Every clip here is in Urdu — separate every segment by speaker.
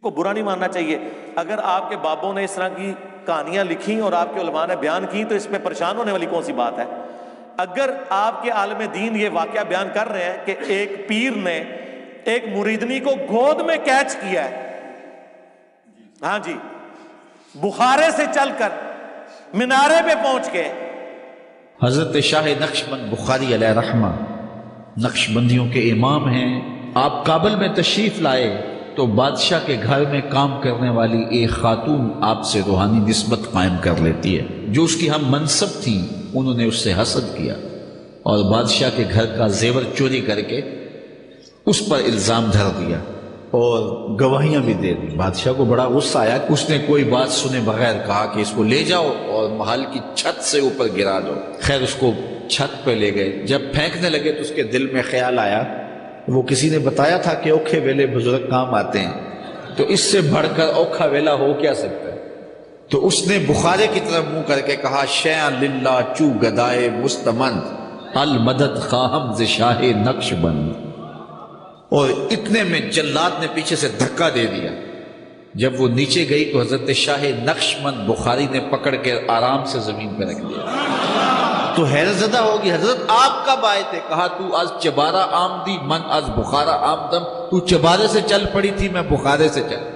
Speaker 1: کو برا نہیں ماننا چاہیے. اگر آپ کے بابوں نے اس طرح کی کہانیاں لکھی اور آپ کے علماء نے بیان کی تو اس پہ پریشان ہونے والی کون سی بات ہے؟ اگر آپ کے عالم دین یہ واقعہ بیان کر رہے ہیں کہ ایک پیر نے ایک مریدنی کو گود میں کیچ کیا ہے، ہاں جی، بخارے سے چل کر مینارے پہ پہنچ کے.
Speaker 2: حضرت شاہ نقشبند بخاری علیہ رحمہ نقشبندیوں کے امام ہیں. آپ کابل میں تشریف لائے تو بادشاہ کے گھر میں کام کرنے والی ایک خاتون آپ سے روحانی نسبت قائم کر لیتی ہے. جو اس کی ہم منصب تھیں انہوں نے اس سے حسد کیا اور بادشاہ کے گھر کا زیور چوری کر کے اس پر الزام دھر دیا اور گواہیاں بھی دے دی. بادشاہ کو بڑا غصہ آیا. اس نے کوئی بات سنے بغیر کہا کہ اس کو لے جاؤ اور محل کی چھت سے اوپر گرا دو. خیر اس کو چھت پہ لے گئے. جب پھینکنے لگے تو اس کے دل میں خیال آیا، وہ کسی نے بتایا تھا کہ اوکھے ویلے بزرگ کام آتے ہیں، تو اس سے بڑھ کر اوکھا ویلا ہو کیا سکتا ہے. تو اس نے بخارے کی طرف منہ کر کے کہا، شیعہ للہ چو گدائے مستمند المدد خواہم ز شاہ نقش بند. اور اتنے میں جلاد نے پیچھے سے دھکا دے دیا. جب وہ نیچے گئی تو حضرت شاہ نقشبند بخاری نے پکڑ کے آرام سے زمین پہ رکھ دیا. تو حیرت زدہ ہوگی، حضرت آپ کب آئے تھے؟ کہا تو از چبارہ آمدی من از بخارا آمدم. تو چبارے سے چل پڑی تھی، میں بخارے سے چل.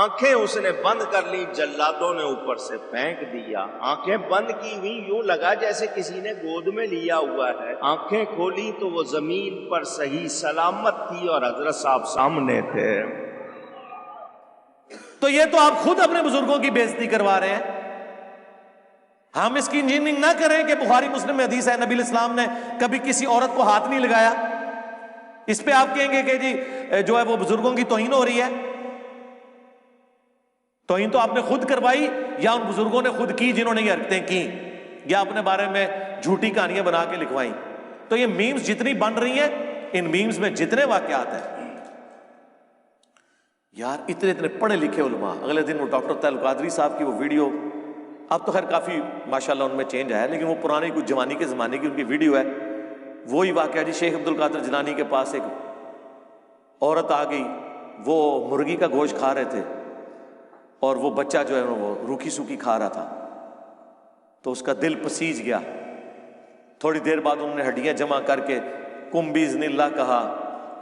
Speaker 3: آنکھیں اس نے بند کر لی، جلادوں نے اوپر سے پھینک دیا. آنکھیں بند کی ہوئی یوں لگا جیسے کسی نے گود میں لیا ہوا ہے. آنکھیں کھولی تو وہ زمین پر صحیح سلامت تھی اور حضرت صاحب سامنے تھے.
Speaker 1: تو یہ تو آپ خود اپنے بزرگوں کی بےزتی کروا رہے ہیں. ہم اس کی انجینئرنگ نہ کریں کہ بخاری مسلم میں حدیث ہے نبی الاسلام نے کبھی کسی عورت کو ہاتھ نہیں لگایا. اس پہ آپ کہیں گے کہ جی جو ہے وہ بزرگوں کی توہین ہو رہی ہے. توہین تو آپ نے خود کروائی یا ان بزرگوں نے خود کی جنہوں نے یہ حرکتیں کی، یا اپنے بارے میں جھوٹی کہانیاں بنا کے لکھوائیں. تو یہ میمز جتنی بن رہی ہیں، ان میمز میں جتنے واقعات ہیں، یار اتنے پڑھے لکھے علماء. اگلے دن وہ ڈاکٹر طاہر القادری صاحب کی وہ ویڈیو، اب تو خیر کافی ماشاءاللہ ان میں چینج آیا، لیکن وہ پرانی کچھ جوانی کے زمانے کی ان کی ویڈیو ہے. وہی واقعہ جی، شیخ عبد القادر جیلانی کے پاس ایک عورت آ گئی، وہ مرغی کا گوشت کھا رہے تھے اور وہ بچہ جو ہے وہ روکھی سوکھی کھا رہا تھا، تو اس کا دل پسیج گیا. تھوڑی دیر بعد انہوں نے ہڈیاں جمع کر کے کم باذن اللہ کہا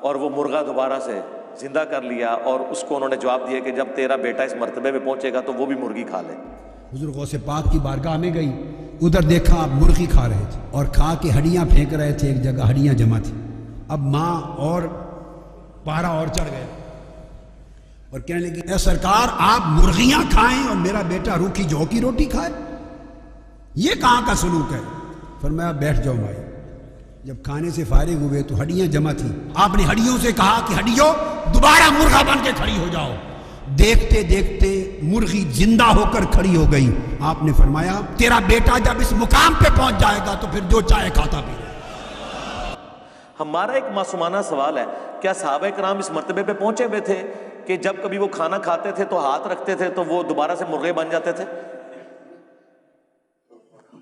Speaker 1: اور وہ مرغا دوبارہ سے زندہ کر لیا. اور اس کو انہوں نے جواب دیا کہ جب تیرا بیٹا اس مرتبے میں پہنچے گا تو وہ بھی مرغی کھا لے.
Speaker 4: حضور غوث پاک کی بارگاہ میں گئی، ادھر دیکھا آپ مرغی کھا رہے تھے اور کھا کے ہڈیاں پھینک رہے تھے. ایک جگہ ہڈیاں جمع تھی. اب ماں اور پارا اور چڑھ گئے اور کہنے لگی، اے سرکار آپ مرغیاں کھائیں اور میرا بیٹا روکھی جو کی روٹی کھائے، یہ کہاں کا سلوک ہے؟ فرمایا بیٹھ جاؤ بھائی. جب کھانے سے فارغ ہوئے تو ہڈیاں جمع تھیں. آپ نے ہڈیوں سے کہا کہ ہڈیوں دوبارہ مرغا بن کے کھڑی ہو جاؤ. دیکھتے دیکھتے مرغی زندہ ہو کر کھڑی ہو گئی. آپ نے فرمایا تیرا بیٹا جب اس مقام پہ پہنچ جائے گا تو پھر جو چاہے کھاتا بھی.
Speaker 1: ہمارا ایک معصومانہ سوال ہے، کیا صحابہ کرام اس مرتبے پہ پہنچے ہوئے تھے کہ جب کبھی وہ کھانا کھاتے تھے تو ہاتھ رکھتے تھے تو وہ دوبارہ سے مرغے بن جاتے تھے؟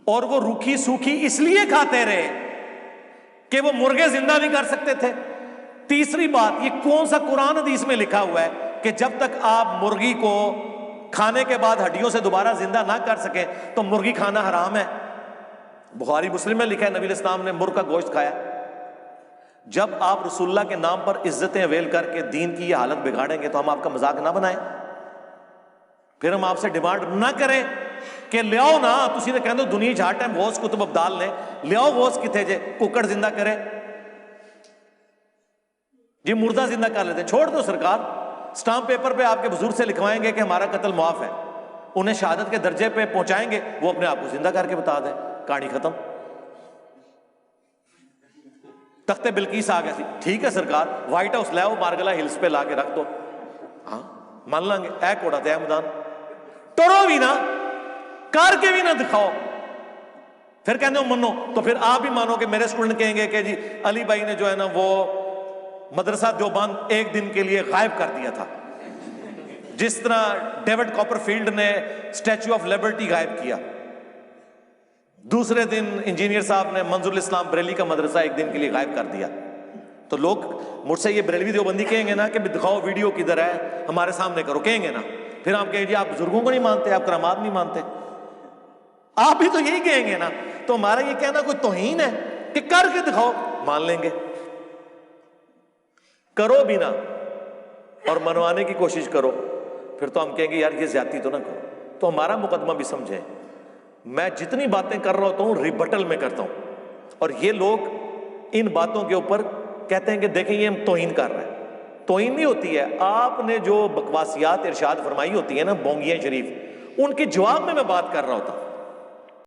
Speaker 1: اور وہ روکھی سوکھی اس لیے کھاتے رہے کہ وہ مرغے زندہ نہیں کر سکتے تھے. تیسری بات، یہ کون سا قرآن حدیث میں لکھا ہوا ہے کہ جب تک آپ مرغی کو کھانے کے بعد ہڈیوں سے دوبارہ زندہ نہ کر سکیں تو مرغی کھانا حرام ہے؟ بخاری مسلم میں لکھا ہے نبی الاسلام نے مرغ کا گوشت کھایا. جب آپ رسول اللہ کے نام پر عزتیں اویل کر کے دین کی یہ حالت بگاڑیں گے تو ہم آپ کا مذاق نہ بنائیں. پھر ہم آپ سے ڈیمانڈ نہ کریں کہ لیاؤ نا، تسی نے کہندے دنیا جھا ٹائم غوث کتب ابدال نے لیاؤ غوث کتھے جے ککڑ زندہ کرے جی، مردہ زندہ کر لیتے. چھوڑ دو سرکار، سٹامپ پیپر پہ آپ کے بزرگ سے لکھوائیں گے کہ ہمارا قتل معاف ہے، انہیں شہادت کے درجے پہ پہنچائیں گے، وہ اپنے آپ کو زندہ کر کے بتا دیں، کہانی ختم. تخت بلقیس آ گیا تھی، ٹھیک ہے سرکار، وائٹ ہاؤس لے آؤ، مارگلا ہلز پہ لا کے رکھ دو، ہاں مان لیں گے. اے کوڑا تے میدان ٹرو بھی نہ کر کے بھی نہ دکھاؤ، پھر کہنے ہو منو، تو پھر آپ بھی مانو کہ میرے اسٹوڈنٹ کہیں گے کہ جی علی بھائی نے جو ہے نا وہ مدرسہ دیوبند ایک دن کے لیے غائب کر دیا تھا، جس طرح ڈیوڈ کاپر فیلڈ نے اسٹیچو آف لبرٹی غائب کیا. دوسرے دن انجینئر صاحب نے منظور الاسلام بریلی کا مدرسہ ایک دن کے لیے غائب کر دیا. تو لوگ مجھ سے یہ بریلوی دیوبندی کہیں گے نا کہ دکھاؤ ویڈیو کدھر ہے، ہمارے سامنے کرو، کہیں گے نا، پھر ہم کہیں جی آپ بزرگوں کو نہیں مانتے، آپ کرامات نہیں مانتے، آپ بھی تو یہی کہیں گے نا. تو ہمارا یہ کہنا کوئی توہین ہے کہ کر کے دکھاؤ، مان لیں گے. کرو بھی نہ اور منوانے کی کوشش کرو، پھر تو ہم کہیں گے یار یہ زیادتی تو نہ کرو. تو ہمارا مقدمہ بھی سمجھیں. میں جتنی باتیں کر رہا ہوتا ہوں ریبٹل میں کرتا ہوں، اور یہ لوگ ان باتوں کے اوپر کہتے ہیں کہ دیکھیں یہ ہم توہین کر رہے ہیں. توہین نہیں ہوتی ہے. آپ نے جو بکواسیات ارشاد فرمائی ہوتی ہے نا، بونگیاں شریف، ان کے جواب میں بات کر رہا ہوتا ہوں.